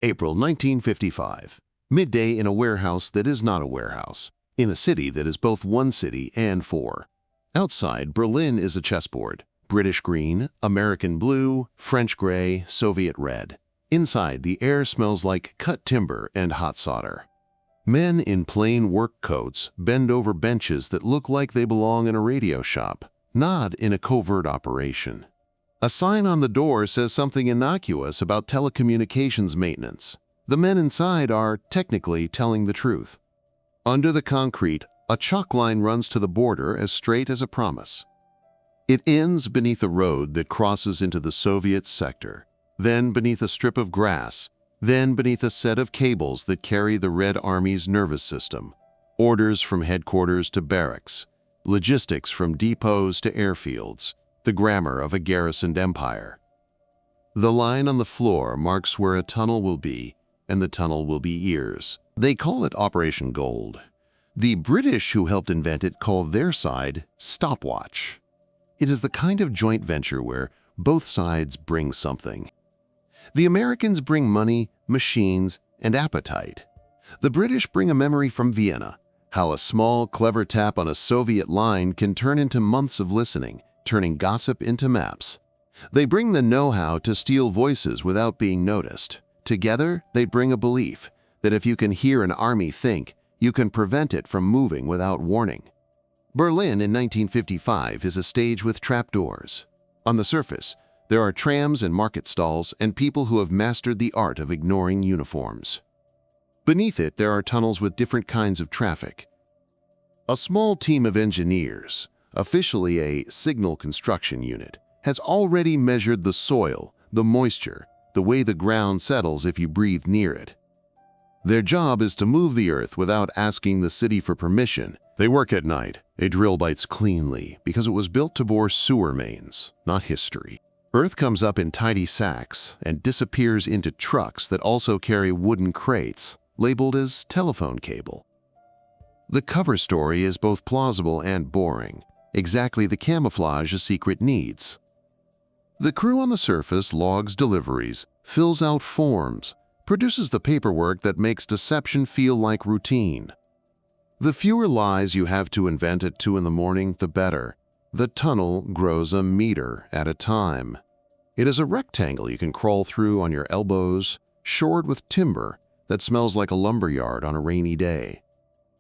April 1955. Midday in a warehouse that is not a warehouse, in a city that is both one city and four. Outside, Berlin is a chessboard. British green, American blue, French gray, Soviet red. Inside, the air smells like cut timber and hot solder. Men in plain work coats bend over benches that look like they belong in a radio shop, not in a covert operation. A sign on the door says something innocuous about telecommunications maintenance. The men inside are technically telling the truth. Under the concrete, a chalk line runs to the border as straight as a promise. It ends beneath a road that crosses into the Soviet sector, then beneath a strip of grass, then beneath a set of cables that carry the Red Army's nervous system, orders from headquarters to barracks, logistics from depots to airfields, the grammar of a garrisoned empire. The line on the floor marks where a tunnel will be, and the tunnel will be ears. They call it Operation Gold. The British who helped invent it call their side Stopwatch. It is the kind of joint venture where both sides bring something. The Americans bring money, machines, and appetite. The British bring a memory from Vienna, how a small, clever tap on a Soviet line can turn into months of listening, turning gossip into maps. They bring the know-how to steal voices without being noticed. Together, they bring a belief that if you can hear an army think, you can prevent it from moving without warning. Berlin in 1955 is a stage with trapdoors. On the surface, there are trams and market stalls and people who have mastered the art of ignoring uniforms. Beneath it, there are tunnels with different kinds of traffic. A small team of engineers, officially a signal construction unit, has already measured the soil, the moisture, the way the ground settles if you breathe near it. Their job is to move the earth without asking the city for permission. They work at night. A drill bites cleanly because it was built to bore sewer mains, not history. Earth comes up in tidy sacks and disappears into trucks that also carry wooden crates, labeled as telephone cable. The cover story is both plausible and boring, exactly the camouflage a secret needs. The crew on the surface logs deliveries, fills out forms, produces the paperwork that makes deception feel like routine. The fewer lies you have to invent at 2 in the morning, the better. The tunnel grows a meter at a time. It is a rectangle you can crawl through on your elbows, shored with timber that smells like a lumberyard on a rainy day.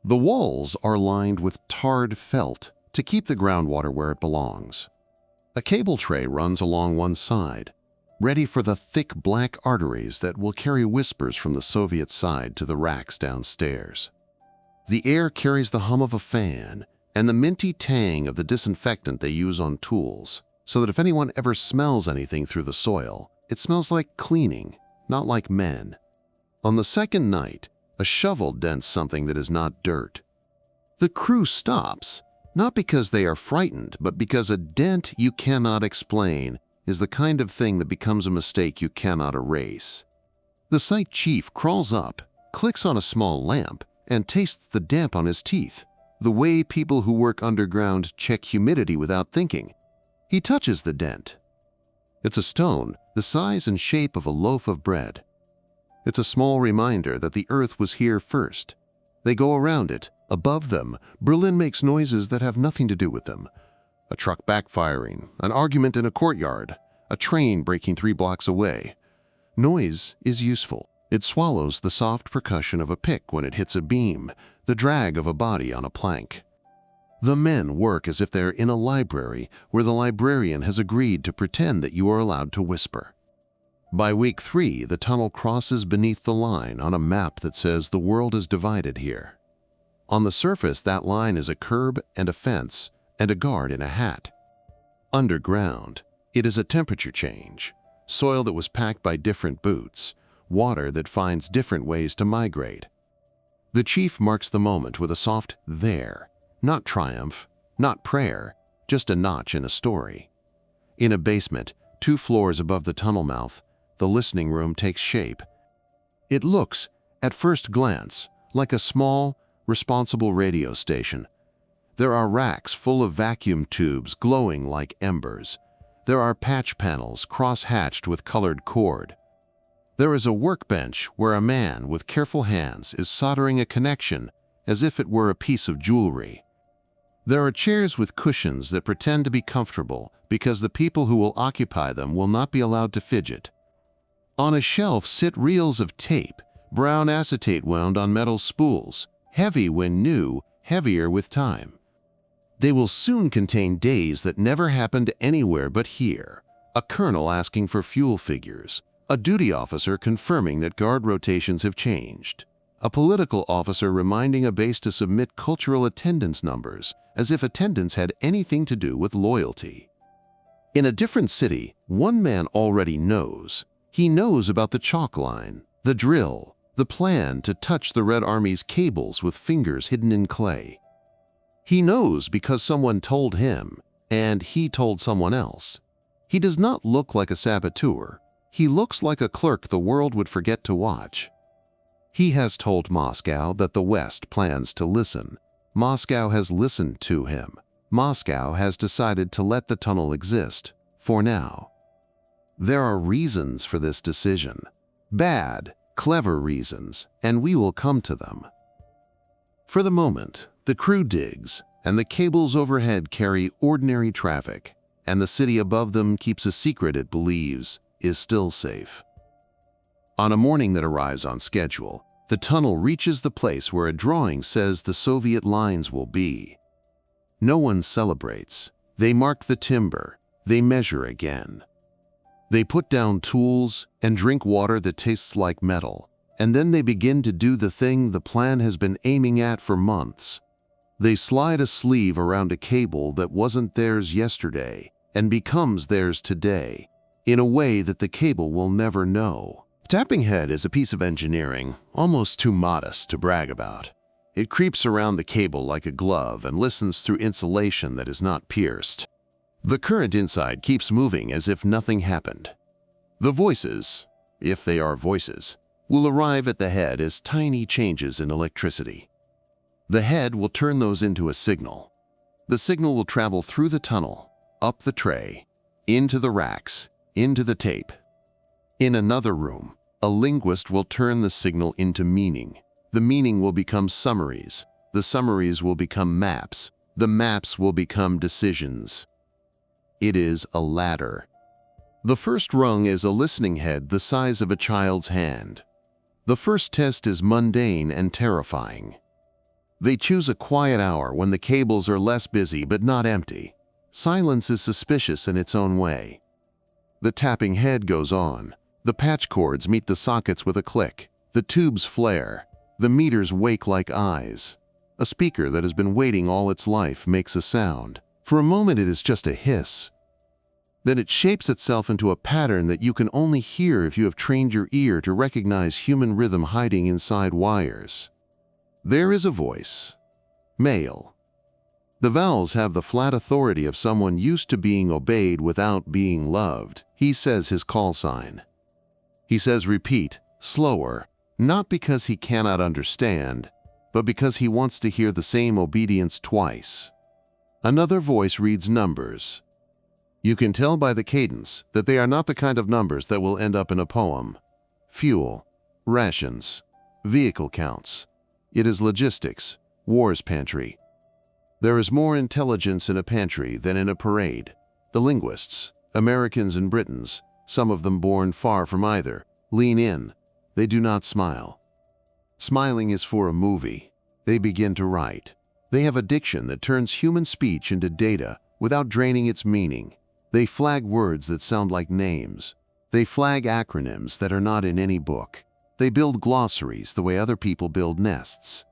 The walls are lined with tarred felt to keep the groundwater where it belongs. A cable tray runs along one side, ready for the thick black arteries that will carry whispers from the Soviet side to the racks downstairs. The air carries the hum of a fan and the minty tang of the disinfectant they use on tools, so that if anyone ever smells anything through the soil, it smells like cleaning, not like men. On the second night, a shovel dents something that is not dirt. The crew stops, not because they are frightened, but because a dent you cannot explain is the kind of thing that becomes a mistake you cannot erase. The site chief crawls up, clicks on a small lamp, and tastes the damp on his teeth, the way people who work underground check humidity without thinking. He touches the dent. It's a stone, the size and shape of a loaf of bread. It's a small reminder that the earth was here first. They go around it. Above them, Berlin makes noises that have nothing to do with them. A truck backfiring, an argument in a courtyard, a train breaking 3 blocks away. Noise is useful. It swallows the soft percussion of a pick when it hits a beam, the drag of a body on a plank. The men work as if they're in a library where the librarian has agreed to pretend that you are allowed to whisper. By week 3, the tunnel crosses beneath the line on a map that says the world is divided here. On the surface, that line is a curb and a fence and a guard in a hat. Underground, it is a temperature change, soil that was packed by different boots, water that finds different ways to migrate. The chief marks the moment with a soft there, not triumph, not prayer, just a notch in a story. In a basement, 2 floors above the tunnel mouth, the listening room takes shape. It looks, at first glance, like a small, responsible radio station. There are racks full of vacuum tubes glowing like embers. There are patch panels cross-hatched with colored cord. There is a workbench where a man with careful hands is soldering a connection as if it were a piece of jewelry. There are chairs with cushions that pretend to be comfortable because the people who will occupy them will not be allowed to fidget. On a shelf sit reels of tape, brown acetate wound on metal spools, heavy when new, heavier with time. They will soon contain days that never happened anywhere but here. A colonel asking for fuel figures, a duty officer confirming that guard rotations have changed, a political officer reminding a base to submit cultural attendance numbers, as if attendance had anything to do with loyalty. In a different city, one man already knows. He knows about the chalk line, the drill, the plan to touch the Red Army's cables with fingers hidden in clay. He knows because someone told him, and he told someone else. He does not look like a saboteur. He looks like a clerk the world would forget to watch. He has told Moscow that the West plans to listen. Moscow has listened to him. Moscow has decided to let the tunnel exist, for now. There are reasons for this decision. Bad, clever reasons, and we will come to them. For the moment, the crew digs, and the cables overhead carry ordinary traffic, and the city above them keeps a secret it believes is still safe. On a morning that arrives on schedule, the tunnel reaches the place where a drawing says the Soviet lines will be. No one celebrates. They mark the timber. They measure again. They put down tools and drink water that tastes like metal, and then they begin to do the thing the plan has been aiming at for months. They slide a sleeve around a cable that wasn't theirs yesterday and becomes theirs today, in a way that the cable will never know. Tapping head is a piece of engineering almost too modest to brag about. It creeps around the cable like a glove and listens through insulation that is not pierced. The current inside keeps moving as if nothing happened. The voices, if they are voices, will arrive at the head as tiny changes in electricity. The head will turn those into a signal. The signal will travel through the tunnel, up the tray, into the racks, into the tape. In another room, a linguist will turn the signal into meaning. The meaning will become summaries. The summaries will become maps. The maps will become decisions. It is a ladder. The first rung is a listening head the size of a child's hand. The first test is mundane and terrifying. They choose a quiet hour when the cables are less busy but not empty. Silence is suspicious in its own way. The tapping head goes on. The patch cords meet the sockets with a click. The tubes flare. The meters wake like eyes. A speaker that has been waiting all its life makes a sound. For a moment it is just a hiss. Then it shapes itself into a pattern that you can only hear if you have trained your ear to recognize human rhythm hiding inside wires. There is a voice. Male. The vowels have the flat authority of someone used to being obeyed without being loved. He says his call sign. He says repeat, slower, not because he cannot understand, but because he wants to hear the same obedience twice. Another voice reads numbers. You can tell by the cadence that they are not the kind of numbers that will end up in a poem. Fuel, rations, vehicle counts. It is logistics, war's pantry. There is more intelligence in a pantry than in a parade. The linguists, Americans and Britons, some of them born far from either, lean in. They do not smile. Smiling is for a movie. They begin to write. They have a diction that turns human speech into data without draining its meaning. They flag words that sound like names. They flag acronyms that are not in any book. They build glossaries the way other people build nests.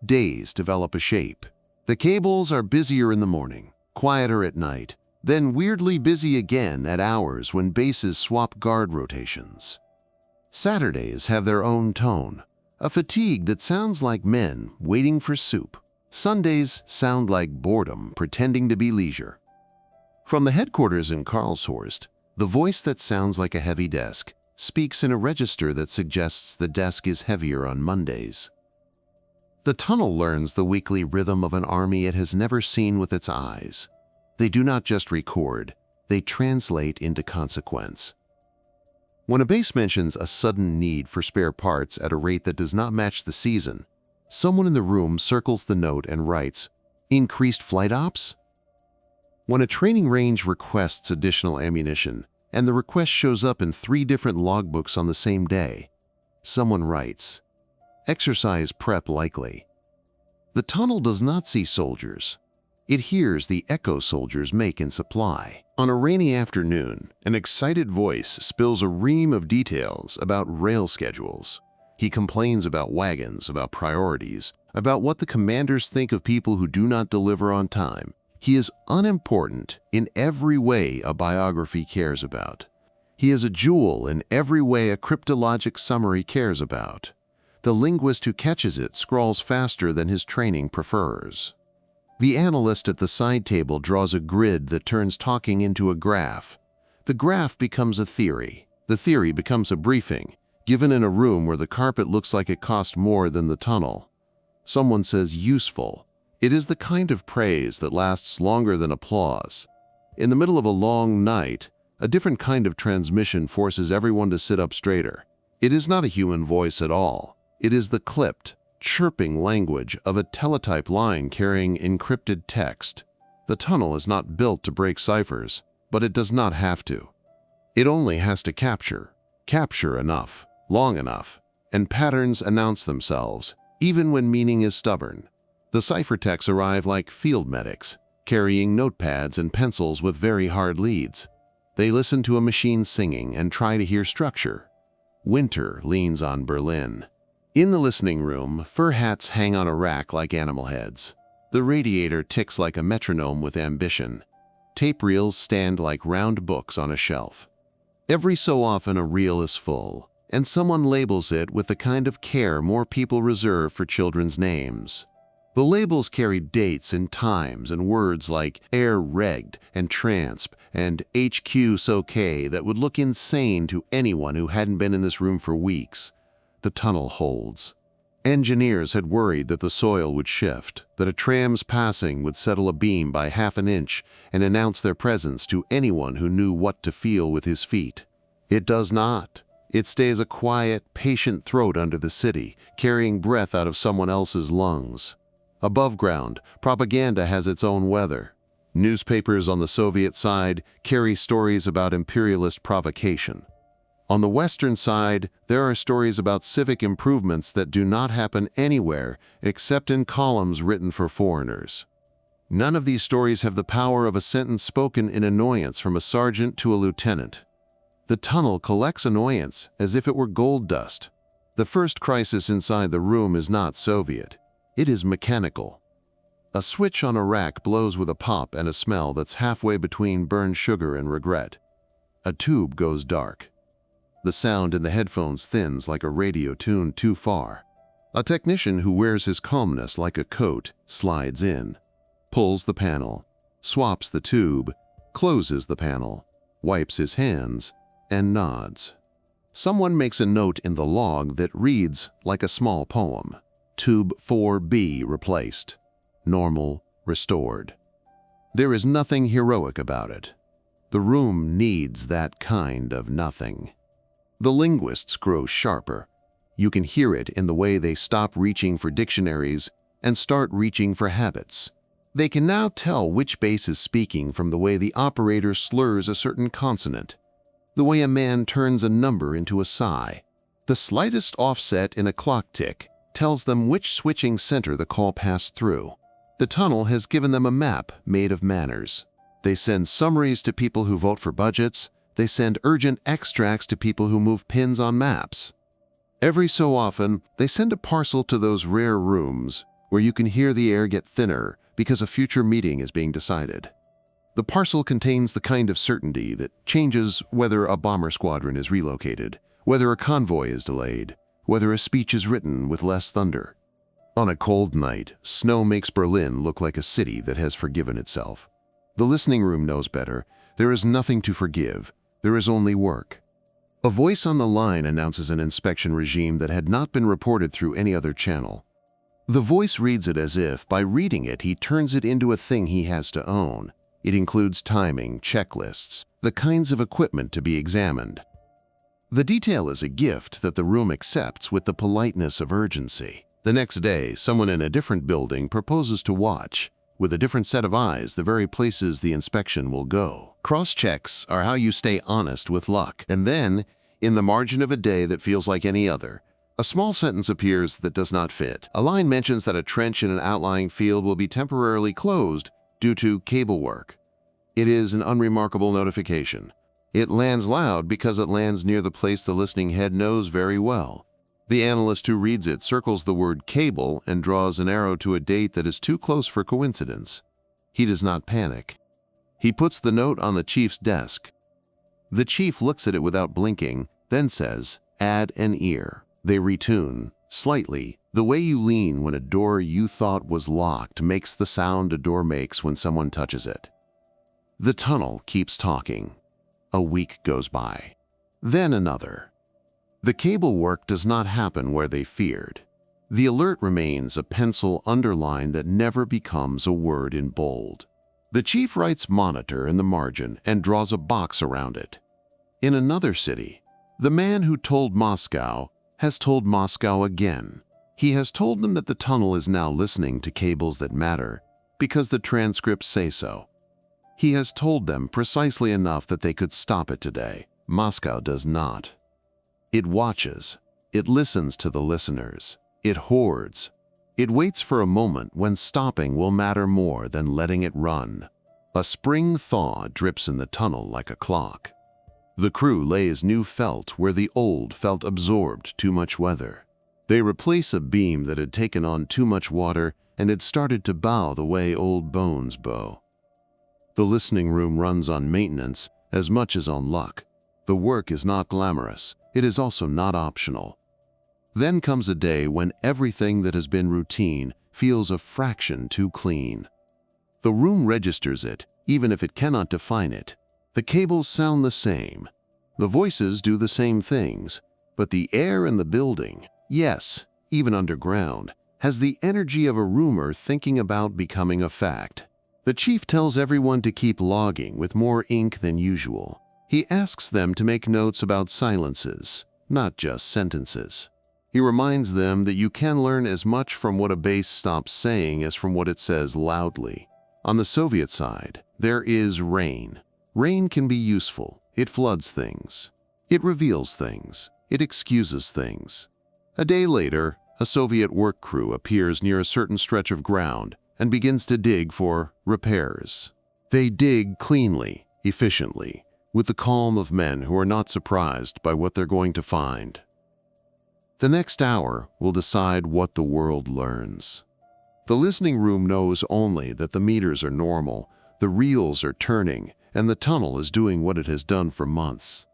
Days develop a shape. The cables are busier in the morning, quieter at night, then weirdly busy again at hours when bases swap guard rotations. Saturdays have their own tone, a fatigue that sounds like men waiting for soup. Sundays sound like boredom pretending to be leisure. From the headquarters in Karlshorst, the voice that sounds like a heavy desk speaks in a register that suggests the desk is heavier on Mondays. The tunnel learns the weekly rhythm of an army it has never seen with its eyes. They do not just record, they translate into consequence. When a base mentions a sudden need for spare parts at a rate that does not match the season, someone in the room circles the note and writes, "Increased flight ops?" When a training range requests additional ammunition, and the request shows up in 3 different logbooks on the same day, someone writes, "Exercise prep likely." The tunnel does not see soldiers. It hears the echo soldiers make in supply. On a rainy afternoon, an excited voice spills a ream of details about rail schedules. He complains about wagons, about priorities, about what the commanders think of people who do not deliver on time. He is unimportant in every way a biography cares about. He is a jewel in every way a cryptologic summary cares about. The linguist who catches it scrawls faster than his training prefers. The analyst at the side table draws a grid that turns talking into a graph. The graph becomes a theory. The theory becomes a briefing, given in a room where the carpet looks like it cost more than the tunnel. Someone says useful. It is the kind of praise that lasts longer than applause. In the middle of a long night, a different kind of transmission forces everyone to sit up straighter. It is not a human voice at all. It is the clipped, chirping language of a teletype line carrying encrypted text. The tunnel is not built to break ciphers, but it does not have to. It only has to capture enough, long enough, and patterns announce themselves, even when meaning is stubborn. The ciphertechs arrive like field medics, carrying notepads and pencils with very hard leads. They listen to a machine singing and try to hear structure. Winter leans on Berlin. In the listening room, fur hats hang on a rack like animal heads. The radiator ticks like a metronome with ambition. Tape reels stand like round books on a shelf. Every so often a reel is full, and someone labels it with the kind of care more people reserve for children's names. The labels carry dates and times and words like air regged and transp and HQ so K that would look insane to anyone who hadn't been in this room for weeks. The tunnel holds. Engineers had worried that the soil would shift, that a tram's passing would settle a beam by half an inch and announce their presence to anyone who knew what to feel with his feet. It does not. It stays a quiet, patient throat under the city, carrying breath out of someone else's lungs. Above ground, propaganda has its own weather. Newspapers on the Soviet side carry stories about imperialist provocation. On the Western side, there are stories about civic improvements that do not happen anywhere except in columns written for foreigners. None of these stories have the power of a sentence spoken in annoyance from a sergeant to a lieutenant. The tunnel collects annoyance as if it were gold dust. The first crisis inside the room is not Soviet. It is mechanical. A switch on a rack blows with a pop and a smell that's halfway between burned sugar and regret. A tube goes dark. The sound in the headphones thins like a radio tuned too far. A technician who wears his calmness like a coat slides in, pulls the panel, swaps the tube, closes the panel, wipes his hands, and nods. Someone makes a note in the log that reads like a small poem. Tube 4B replaced. Normal restored. There is nothing heroic about it. The room needs that kind of nothing. The linguists grow sharper. You can hear it in the way they stop reaching for dictionaries and start reaching for habits. They can now tell which base is speaking from the way the operator slurs a certain consonant, the way a man turns a number into a sigh. The slightest offset in a clock tick tells them which switching center the call passed through. The tunnel has given them a map made of manners. They send summaries to people who vote for budgets. They send urgent extracts to people who move pins on maps. Every so often, they send a parcel to those rare rooms where you can hear the air get thinner because a future meeting is being decided. The parcel contains the kind of certainty that changes whether a bomber squadron is relocated, whether a convoy is delayed, whether a speech is written with less thunder. On a cold night, snow makes Berlin look like a city that has forgiven itself. The listening room knows better. There is nothing to forgive. There is only work. A voice on the line announces an inspection regime that had not been reported through any other channel. The voice reads it as if, by reading it, he turns it into a thing he has to own. It includes timing, checklists, the kinds of equipment to be examined. The detail is a gift that the room accepts with the politeness of urgency. The next day, someone in a different building proposes to watch, with a different set of eyes, the very places the inspection will go. Cross-checks are how you stay honest with luck. And then, in the margin of a day that feels like any other, a small sentence appears that does not fit. A line mentions that a trench in an outlying field will be temporarily closed due to cable work. It is an unremarkable notification. It lands loud because it lands near the place the listening head knows very well. The analyst who reads it circles the word cable and draws an arrow to a date that is too close for coincidence. He does not panic. He puts the note on the chief's desk. The chief looks at it without blinking, then says, "Add an ear." They retune, slightly. The way you lean when a door you thought was locked makes the sound a door makes when someone touches it. The tunnel keeps talking. A week goes by. Then another. The cable work does not happen where they feared. The alert remains a pencil underline that never becomes a word in bold. The chief writes monitor in the margin and draws a box around it. In another city, the man who told Moscow has told Moscow again. He has told them that the tunnel is now listening to cables that matter because the transcripts say so. He has told them precisely enough that they could stop it today. Moscow does not. It watches. It listens to the listeners. It hoards. It waits for a moment when stopping will matter more than letting it run. A spring thaw drips in the tunnel like a clock. The crew lays new felt where the old felt absorbed too much weather. They replace a beam that had taken on too much water and had started to bow the way old bones bow. The listening room runs on maintenance as much as on luck. The work is not glamorous. It is also not optional. Then comes a day when everything that has been routine feels a fraction too clean. The room registers it, even if it cannot define it. The cables sound the same. The voices do the same things. But the air in the building, yes, even underground, has the energy of a rumor thinking about becoming a fact. The chief tells everyone to keep logging with more ink than usual. He asks them to make notes about silences, not just sentences. He reminds them that you can learn as much from what a base stops saying as from what it says loudly. On the Soviet side, there is rain. Rain can be useful. It floods things. It reveals things. It excuses things. A day later, a Soviet work crew appears near a certain stretch of ground and begins to dig for repairs. They dig cleanly, efficiently, with the calm of men who are not surprised by what they're going to find. The next hour will decide what the world learns. The listening room knows only that the meters are normal, the reels are turning, and the tunnel is doing what it has done for months.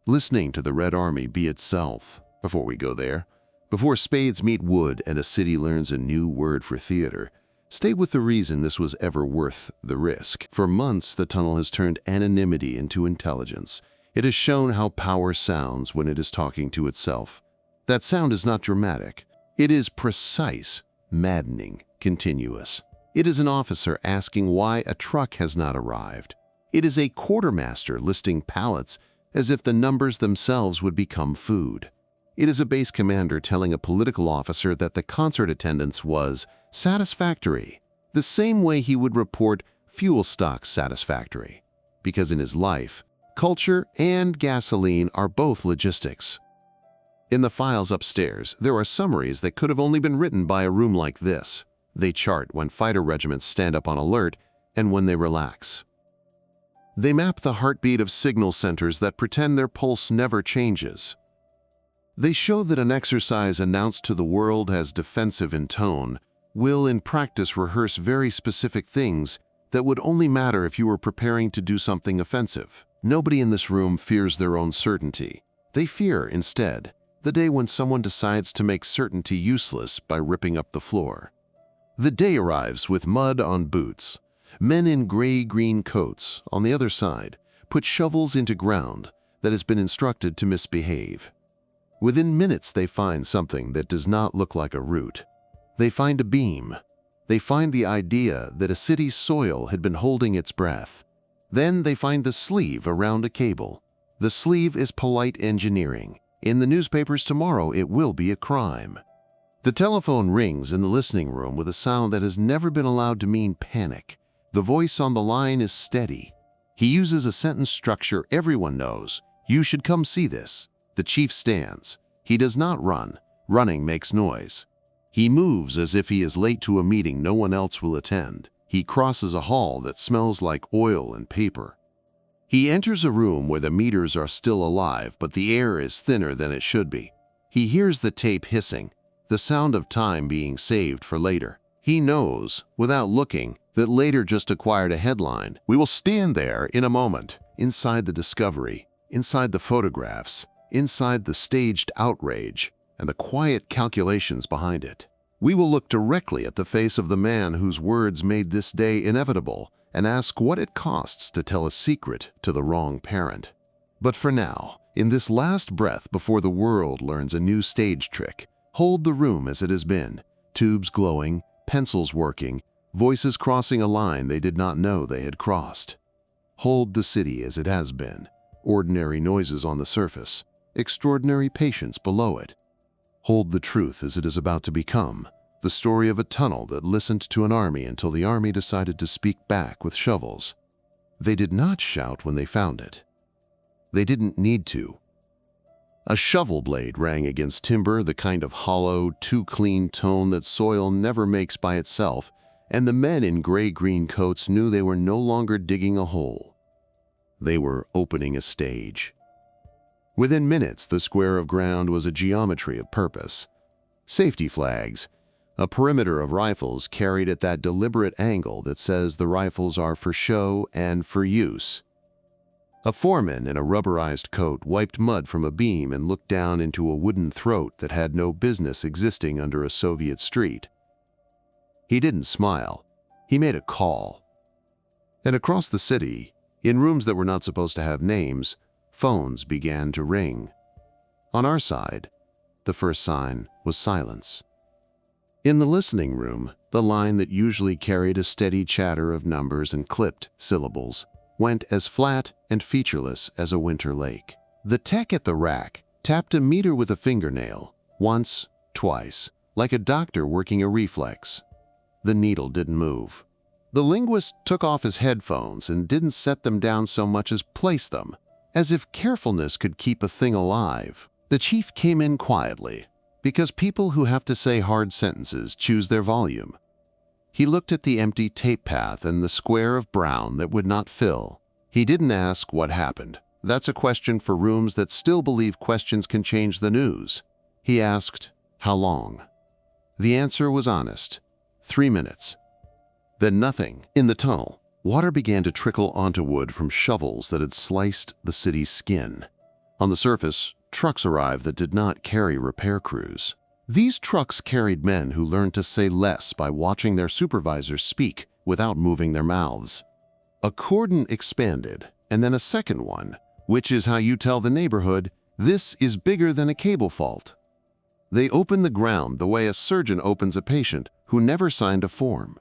Listening to the Red Army be itself. Before we go there, before spades meet wood and a city learns a new word for theater, stay with the reason this was ever worth the risk. For months, the tunnel has turned anonymity into intelligence. It has shown how power sounds when it is talking to itself. That sound is not dramatic. It is precise, maddening, continuous. It is an officer asking why a truck has not arrived. It is a quartermaster listing pallets as if the numbers themselves would become food. It is a base commander telling a political officer that the concert attendance was satisfactory, the same way he would report fuel stocks satisfactory. Because in his life, culture and gasoline are both logistics. In the files upstairs, there are summaries that could have only been written by a room like this. They chart when fighter regiments stand up on alert and when they relax. They map the heartbeat of signal centers that pretend their pulse never changes. They show that an exercise announced to the world as defensive in tone will in practice rehearse very specific things that would only matter if you were preparing to do something offensive. Nobody in this room fears their own certainty. They fear, instead, the day when someone decides to make certainty useless by ripping up the floor. The day arrives with mud on boots. Men in gray-green coats, on the other side, put shovels into ground that has been instructed to misbehave. Within minutes they find something that does not look like a root. They find a beam. They find the idea that a city's soil had been holding its breath. Then they find the sleeve around a cable. The sleeve is polite engineering. In the newspapers tomorrow, it will be a crime. The telephone rings in the listening room with a sound that has never been allowed to mean panic. The voice on the line is steady. He uses a sentence structure everyone knows. You should come see this. The chief stands. He does not run. Running makes noise. He moves as if he is late to a meeting no one else will attend. He crosses a hall that smells like oil and paper. He enters a room where the meters are still alive, but the air is thinner than it should be. He hears the tape hissing, the sound of time being saved for later. He knows, without looking, that later just acquired a headline. We will stand there in a moment, inside the discovery, inside the photographs, inside the staged outrage, and the quiet calculations behind it. We will look directly at the face of the man whose words made this day inevitable and ask what it costs to tell a secret to the wrong parent. But for now, in this last breath before the world learns a new stage trick, hold the room as it has been, tubes glowing, pencils working, voices crossing a line they did not know they had crossed. Hold the city as it has been, ordinary noises on the surface, extraordinary patience below it. Hold the truth as it is about to become, the story of a tunnel that listened to an army until the army decided to speak back with shovels. They did not shout when they found it. They didn't need to. A shovel blade rang against timber, the kind of hollow, too clean tone that soil never makes by itself, and the men in gray-green coats knew they were no longer digging a hole. They were opening a stage. Within minutes, the square of ground was a geometry of purpose. Safety flags, a perimeter of rifles carried at that deliberate angle that says the rifles are for show and for use. A foreman in a rubberized coat wiped mud from a beam and looked down into a wooden throat that had no business existing under a Soviet street. He didn't smile. He made a call. And across the city, in rooms that were not supposed to have names, phones began to ring. On our side, the first sign was silence. In the listening room, the line that usually carried a steady chatter of numbers and clipped syllables went as flat and featureless as a winter lake. The tech at the rack tapped a meter with a fingernail, once, twice, like a doctor working a reflex. The needle didn't move. The linguist took off his headphones and didn't set them down so much as place them, as if carefulness could keep a thing alive. The chief came in quietly, because people who have to say hard sentences choose their volume. He looked at the empty tape path and the square of brown that would not fill. He didn't ask what happened. That's a question for rooms that still believe questions can change the news. He asked, how long? The answer was honest. 3 minutes. Then nothing. In the tunnel, water began to trickle onto wood from shovels that had sliced the city's skin. On the surface, trucks arrived that did not carry repair crews. These trucks carried men who learned to say less by watching their supervisors speak without moving their mouths. A cordon expanded, and then a second one, which is how you tell the neighborhood, this is bigger than a cable fault. They opened the ground the way a surgeon opens a patient who never signed a form.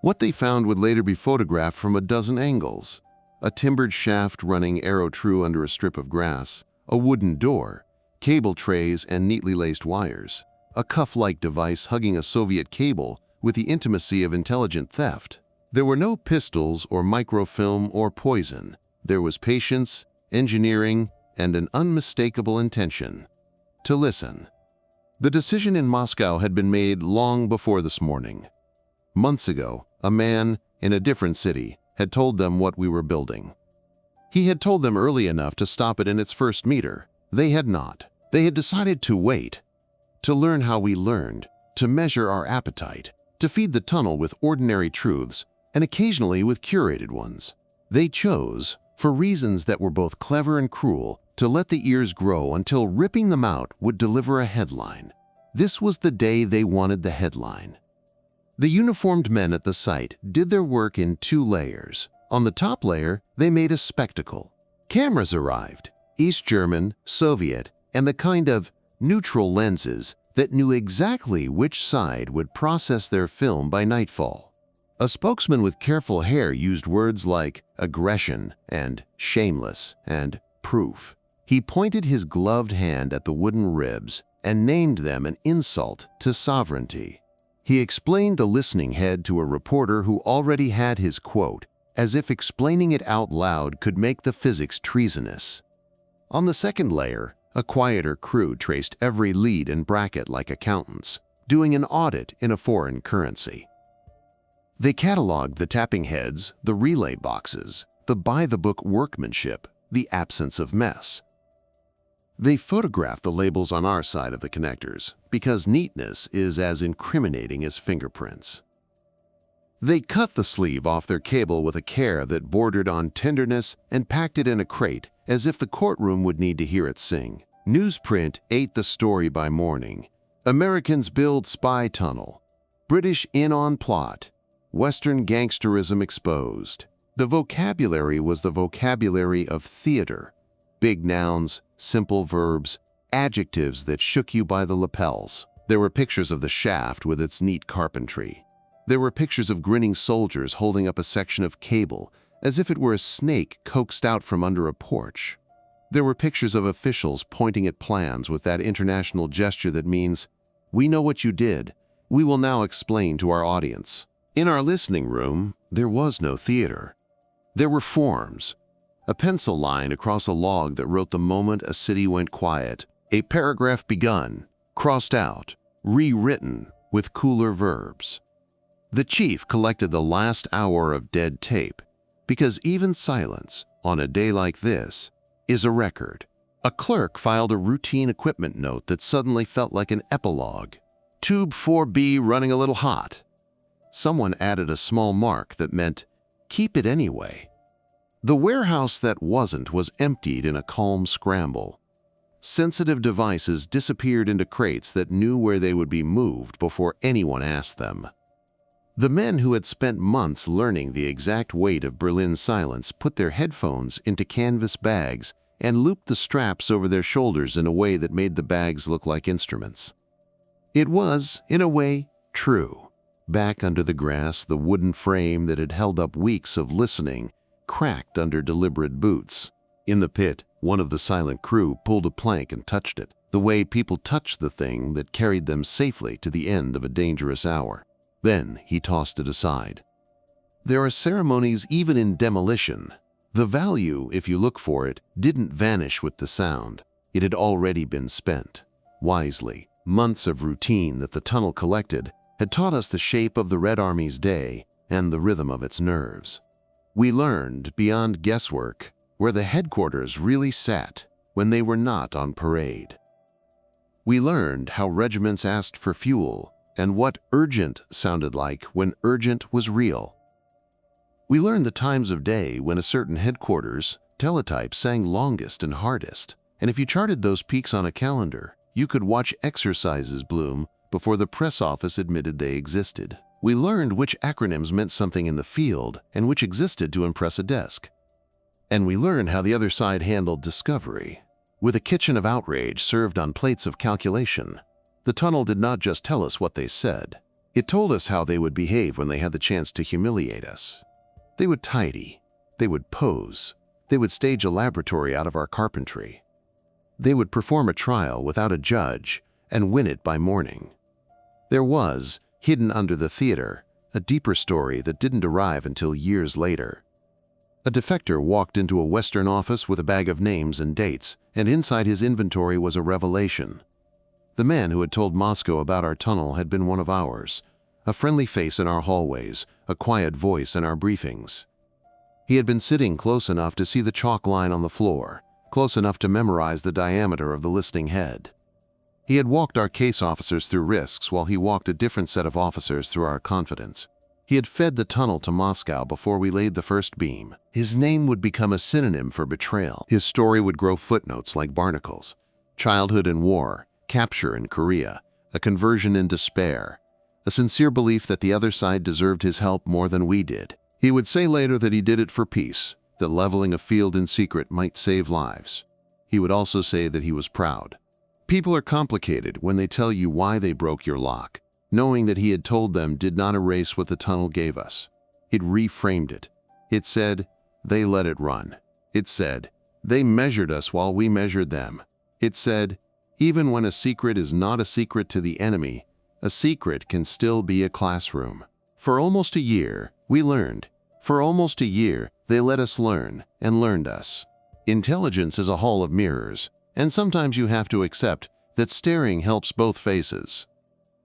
What they found would later be photographed from a dozen angles. A timbered shaft running arrow true under a strip of grass, a wooden door, cable trays and neatly laced wires, a cuff-like device hugging a Soviet cable with the intimacy of intelligent theft. There were no pistols or microfilm or poison. There was patience, engineering, and an unmistakable intention. To listen. The decision in Moscow had been made long before this morning. Months ago, a man in a different city had told them what we were building. He had told them early enough to stop it in its first meter. They had not. They had decided to wait, to learn how we learned, to measure our appetite, to feed the tunnel with ordinary truths, and occasionally with curated ones. They chose, for reasons that were both clever and cruel, to let the ears grow until ripping them out would deliver a headline. This was the day they wanted the headline. The uniformed men at the site did their work in 2 layers. On the top layer, they made a spectacle. Cameras arrived, East German, Soviet, and the kind of neutral lenses that knew exactly which side would process their film by nightfall. A spokesman with careful hair used words like aggression and shameless and proof. He pointed his gloved hand at the wooden ribs and named them an insult to sovereignty. He explained the listening head to a reporter who already had his quote, as if explaining it out loud could make the physics treasonous. On the second layer, a quieter crew traced every lead and bracket like accountants, doing an audit in a foreign currency. They cataloged the tapping heads, the relay boxes, the by-the-book workmanship, the absence of mess. They photographed the labels on our side of the connectors, because neatness is as incriminating as fingerprints. They cut the sleeve off their cable with a care that bordered on tenderness and packed it in a crate as if the courtroom would need to hear it sing. Newsprint ate the story by morning. Americans build spy tunnel. British in on plot. Western gangsterism exposed. The vocabulary was the vocabulary of theater. Big nouns, simple verbs, adjectives that shook you by the lapels. There were pictures of the shaft with its neat carpentry. There were pictures of grinning soldiers holding up a section of cable, as if it were a snake coaxed out from under a porch. There were pictures of officials pointing at plans with that international gesture that means, "We know what you did. We will now explain to our audience." In our listening room, there was no theater. There were forms. A pencil line across a log that wrote the moment a city went quiet. A paragraph begun, crossed out, rewritten with cooler verbs. The chief collected the last hour of dead tape, because even silence, on a day like this, is a record. A clerk filed a routine equipment note that suddenly felt like an epilogue. Tube 4B running a little hot. Someone added a small mark that meant, keep it anyway. The warehouse that wasn't was emptied in a calm scramble. Sensitive devices disappeared into crates that knew where they would be moved before anyone asked them. The men who had spent months learning the exact weight of Berlin silence put their headphones into canvas bags and looped the straps over their shoulders in a way that made the bags look like instruments. It was, in a way, true. Back under the grass, the wooden frame that had held up weeks of listening cracked under deliberate boots. In the pit, one of the silent crew pulled a plank and touched it, the way people touch the thing that carried them safely to the end of a dangerous hour. Then he tossed it aside. There are ceremonies even in demolition. The value, if you look for it, didn't vanish with the sound. It had already been spent. Wisely, months of routine that the tunnel collected had taught us the shape of the Red Army's day and the rhythm of its nerves. We learned, beyond guesswork, where the headquarters really sat when they were not on parade. We learned how regiments asked for fuel and what urgent sounded like when urgent was real. We learned the times of day when a certain headquarters teletype sang longest and hardest, and if you charted those peaks on a calendar, you could watch exercises bloom before the press office admitted they existed. We learned which acronyms meant something in the field and which existed to impress a desk. And we learned how the other side handled discovery. With a kitchen of outrage served on plates of calculation, the tunnel did not just tell us what they said. It told us how they would behave when they had the chance to humiliate us. They would tidy. They would pose. They would stage a laboratory out of our carpentry. They would perform a trial without a judge and win it by morning. There was, hidden under the theater, a deeper story that didn't arrive until years later. A defector walked into a Western office with a bag of names and dates, and inside his inventory was a revelation. The man who had told Moscow about our tunnel had been one of ours, a friendly face in our hallways, a quiet voice in our briefings. He had been sitting close enough to see the chalk line on the floor, close enough to memorize the diameter of the listening head. He had walked our case officers through risks while he walked a different set of officers through our confidence. He had fed the tunnel to Moscow before we laid the first beam. His name would become a synonym for betrayal. His story would grow footnotes like barnacles. Childhood in war, capture in Korea, a conversion in despair, a sincere belief that the other side deserved his help more than we did. He would say later that he did it for peace, that leveling a field in secret might save lives. He would also say that he was proud. People are complicated when they tell you why they broke your lock. Knowing that he had told them did not erase what the tunnel gave us. It reframed it. It said, they let it run. It said, They measured us while we measured them. It said, even when a secret is not a secret to the enemy, a secret can still be a classroom. For almost a year, we learned. For almost a year, they let us learn and learned us. Intelligence is a hall of mirrors, and sometimes you have to accept that staring helps both faces.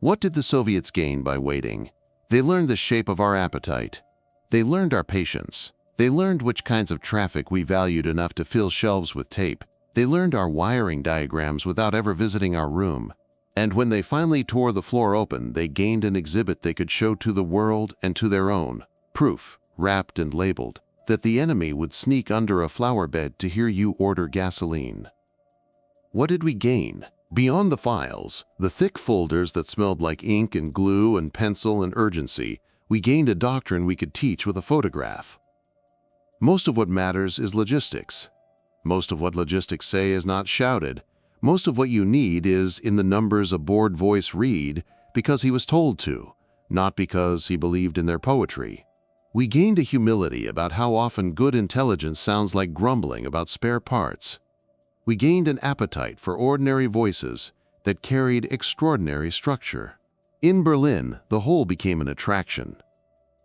What did the Soviets gain by waiting? They learned the shape of our appetite. They learned our patience. They learned which kinds of traffic we valued enough to fill shelves with tape. They learned our wiring diagrams without ever visiting our room. And when they finally tore the floor open, they gained an exhibit they could show to the world and to their own. Proof, wrapped and labeled, that the enemy would sneak under a flower bed to hear you order gasoline. What did we gain? Beyond the files, the thick folders that smelled like ink and glue and pencil and urgency, we gained a doctrine we could teach with a photograph. Most of what matters is logistics. Most of what logistics say is not shouted. Most of what you need is in the numbers a bored voice read because he was told to, not because he believed in their poetry. We gained a humility about how often good intelligence sounds like grumbling about spare parts. We gained an appetite for ordinary voices that carried extraordinary structure. In Berlin, the whole became an attraction.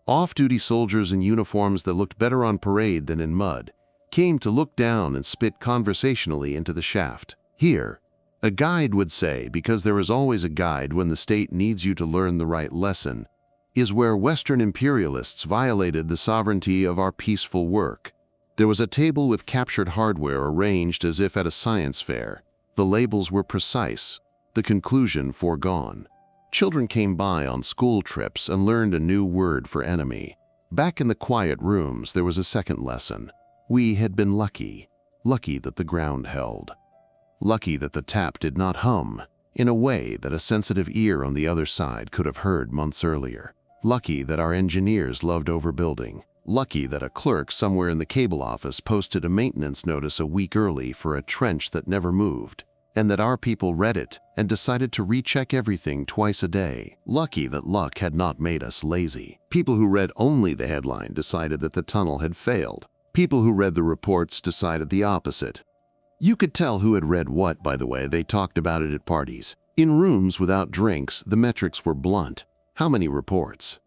Off-duty soldiers in uniforms that looked better on parade than in mud came to look down and spit conversationally into the shaft. Here, a guide would say, because there is always a guide when the state needs you to learn the right lesson, is where Western imperialists violated the sovereignty of our peaceful work. There was a table with captured hardware arranged as if at a science fair. The labels were precise, the conclusion foregone. Children came by on school trips and learned a new word for enemy. Back in the quiet rooms, there was a second lesson. We had been lucky. Lucky that the ground held. Lucky that the tap did not hum in a way that a sensitive ear on the other side could have heard months earlier. Lucky that our engineers loved overbuilding. Lucky that a clerk somewhere in the cable office posted a maintenance notice a week early for a trench that never moved, and that our people read it and decided to recheck everything twice a day. Lucky that luck had not made us lazy. People who read only the headline decided that the tunnel had failed. People who read the reports decided the opposite. You could tell who had read what by the way they talked about it at parties. In rooms without drinks, the metrics were blunt. How many reports?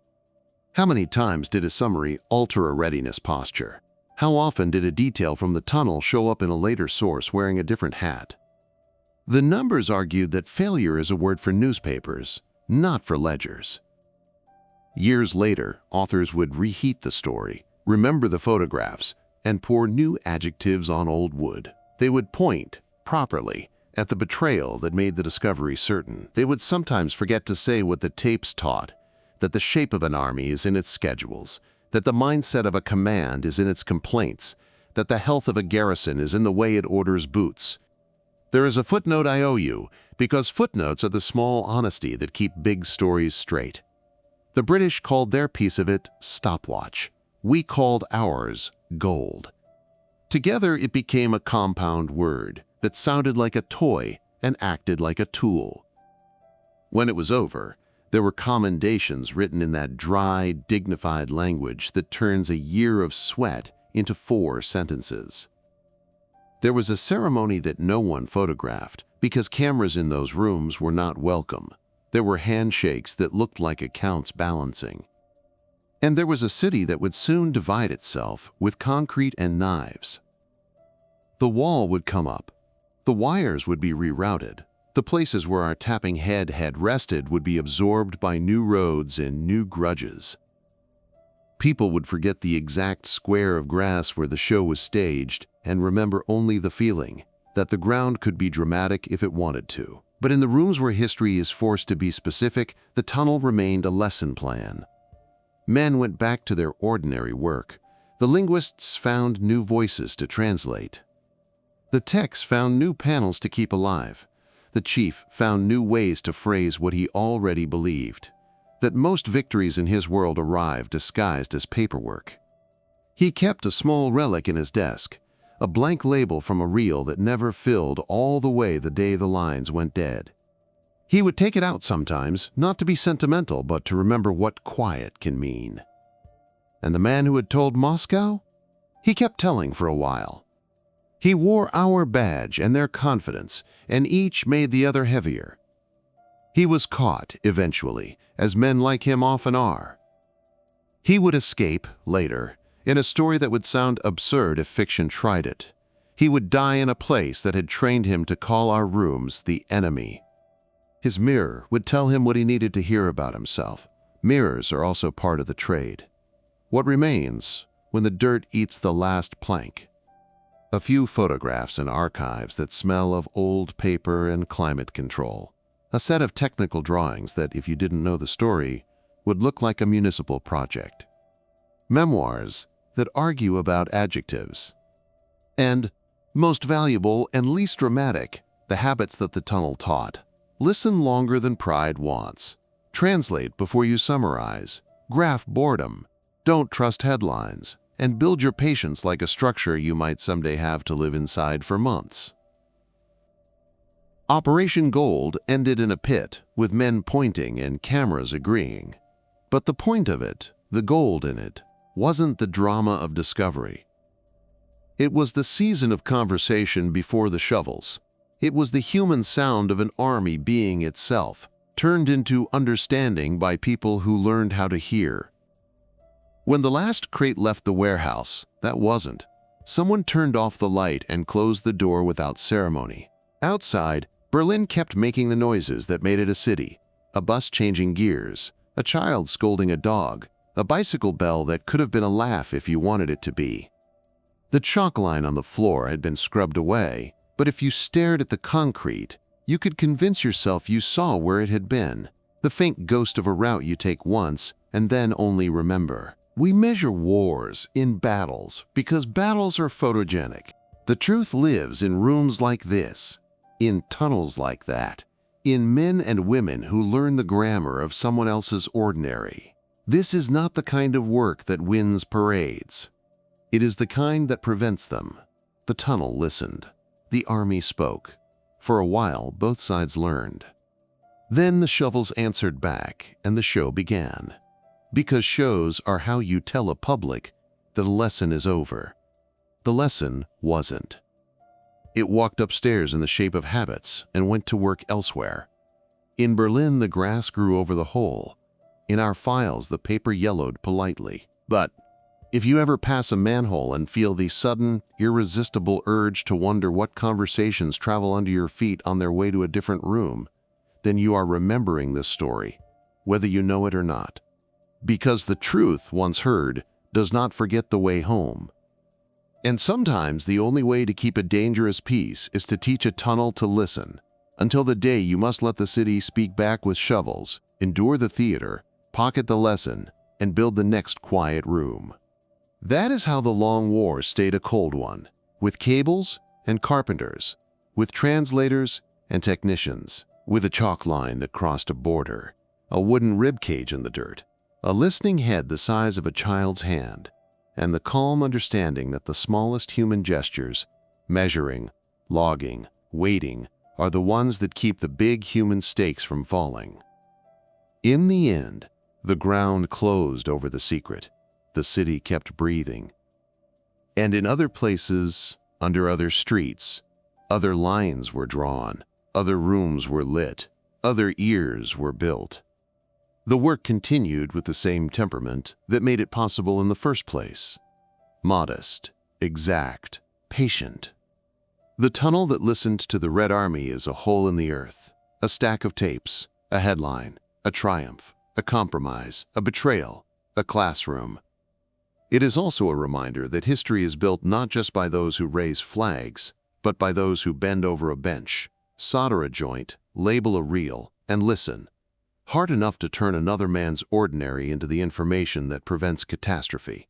How many times did a summary alter a readiness posture? How often did a detail from the tunnel show up in a later source wearing a different hat? The numbers argued that failure is a word for newspapers, not for ledgers. Years later, authors would reheat the story, remember the photographs, and pour new adjectives on old wood. They would point, properly, at the betrayal that made the discovery certain. They would sometimes forget to say what the tapes taught, that the shape of an army is in its schedules, that the mindset of a command is in its complaints, that the health of a garrison is in the way it orders boots. There is a footnote I owe you, because footnotes are the small honesty that keep big stories straight. The British called their piece of it stopwatch. We called ours gold. Together it became a compound word that sounded like a toy and acted like a tool. When it was over, there were commendations written in that dry, dignified language that turns a year of sweat into 4 sentences. There was a ceremony that no one photographed because cameras in those rooms were not welcome. There were handshakes that looked like accounts balancing. And there was a city that would soon divide itself with concrete and knives. The wall would come up. The wires would be rerouted. The places where our tapping head had rested would be absorbed by new roads and new grudges. People would forget the exact square of grass where the show was staged and remember only the feeling that the ground could be dramatic if it wanted to. But in the rooms where history is forced to be specific, the tunnel remained a lesson plan. Men went back to their ordinary work. The linguists found new voices to translate. The techs found new panels to keep alive. The chief found new ways to phrase what he already believed, that most victories in his world arrived disguised as paperwork. He kept a small relic in his desk, a blank label from a reel that never filled all the way the day the lines went dead. He would take it out sometimes, not to be sentimental, but to remember what quiet can mean. And the man who had told Moscow? He kept telling for a while. He wore our badge and their confidence, and each made the other heavier. He was caught, eventually, as men like him often are. He would escape, later, in a story that would sound absurd if fiction tried it. He would die in a place that had trained him to call our rooms the enemy. His mirror would tell him what he needed to hear about himself. Mirrors are also part of the trade. What remains when the dirt eats the last plank? A few photographs and archives that smell of old paper and climate control. A set of technical drawings that, if you didn't know the story, would look like a municipal project. Memoirs that argue about adjectives. And, most valuable and least dramatic, the habits that the tunnel taught. Listen longer than pride wants. Translate before you summarize. Graph boredom. Don't trust headlines. And build your patience like a structure you might someday have to live inside for months. Operation Gold ended in a pit, with men pointing and cameras agreeing. But the point of it, the gold in it, wasn't the drama of discovery. It was the season of conversation before the shovels. It was the human sound of an army being itself, turned into understanding by people who learned how to hear. When the last crate left the warehouse, that wasn't. Someone turned off the light and closed the door without ceremony. Outside, Berlin kept making the noises that made it a city. A bus changing gears, a child scolding a dog, a bicycle bell that could have been a laugh if you wanted it to be. The chalk line on the floor had been scrubbed away, but if you stared at the concrete, you could convince yourself you saw where it had been, the faint ghost of a route you take once and then only remember. We measure wars in battles because battles are photogenic. The truth lives in rooms like this, in tunnels like that, in men and women who learn the grammar of someone else's ordinary. This is not the kind of work that wins parades. It is the kind that prevents them. The tunnel listened. The army spoke. For a while, both sides learned. Then the shovels answered back, and the show began. Because shows are how you tell a public that a lesson is over. The lesson wasn't. It walked upstairs in the shape of habits and went to work elsewhere. In Berlin, the grass grew over the hole. In our files, the paper yellowed politely. But if you ever pass a manhole and feel the sudden, irresistible urge to wonder what conversations travel under your feet on their way to a different room, then you are remembering this story, whether you know it or not. Because the truth, once heard, does not forget the way home. And sometimes the only way to keep a dangerous peace is to teach a tunnel to listen, until the day you must let the city speak back with shovels, endure the theater, pocket the lesson, and build the next quiet room. That is how the long war stayed a cold one, with cables and carpenters, with translators and technicians, with a chalk line that crossed a border, a wooden rib cage in the dirt, a listening head the size of a child's hand, and the calm understanding that the smallest human gestures, measuring, logging, waiting, are the ones that keep the big human stakes from falling. In the end, the ground closed over the secret. The city kept breathing. And in other places, under other streets, other lines were drawn, other rooms were lit, other ears were built. The work continued with the same temperament that made it possible in the first place. Modest, exact, patient. The tunnel that listened to the Red Army is a hole in the earth, a stack of tapes, a headline, a triumph, a compromise, a betrayal, a classroom. It is also a reminder that history is built not just by those who raise flags, but by those who bend over a bench, solder a joint, label a reel, and listen. Hard enough to turn another man's ordinary into the information that prevents catastrophe.